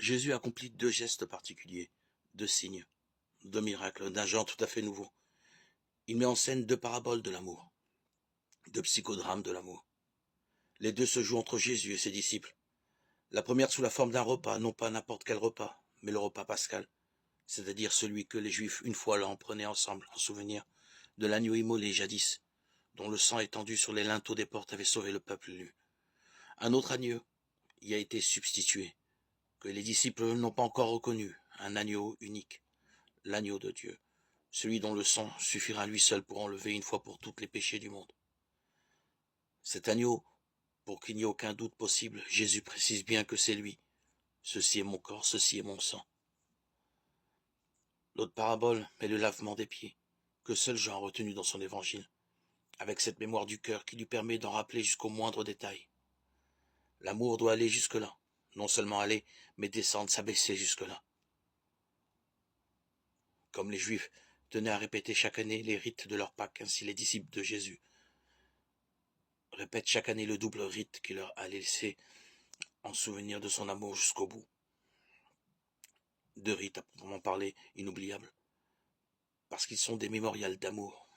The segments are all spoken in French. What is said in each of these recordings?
Jésus accomplit deux gestes particuliers, deux signes, deux miracles d'un genre tout à fait nouveau. Il met en scène deux paraboles de l'amour, deux psychodrames de l'amour. Les deux se jouent entre Jésus et ses disciples. La première sous la forme d'un repas, non pas n'importe quel repas, mais le repas pascal, c'est-à-dire celui que les Juifs, une fois l'an, prenaient ensemble, en souvenir de l'agneau immolé jadis, dont le sang étendu sur les linteaux des portes avait sauvé le peuple nu. Un autre agneau y a été substitué, que les disciples n'ont pas encore reconnu, un agneau unique, l'agneau de Dieu, celui dont le sang suffira lui seul pour enlever une fois pour toutes les péchés du monde. Cet agneau, pour qu'il n'y ait aucun doute possible, Jésus précise bien que c'est lui. Ceci est mon corps, ceci est mon sang. L'autre parabole est le lavement des pieds, que seul Jean a retenu dans son évangile, avec cette mémoire du cœur qui lui permet d'en rappeler jusqu'au moindre détail. L'amour doit aller jusque-là, non seulement aller, mais descendre, s'abaisser jusque-là. Comme les Juifs tenaient à répéter chaque année les rites de leur Pâques, ainsi les disciples de Jésus répètent chaque année le double rite qu'il leur a laissé en souvenir de son amour jusqu'au bout. Deux rites à proprement parler inoubliables, parce qu'ils sont des mémorials d'amour,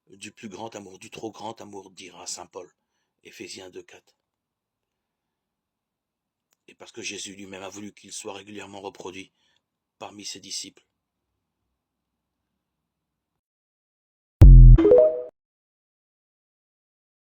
du plus grand amour, du trop grand amour, dira saint Paul, Éphésiens 2,4. Et parce que Jésus lui-même a voulu qu'il soit régulièrement reproduit parmi ses disciples,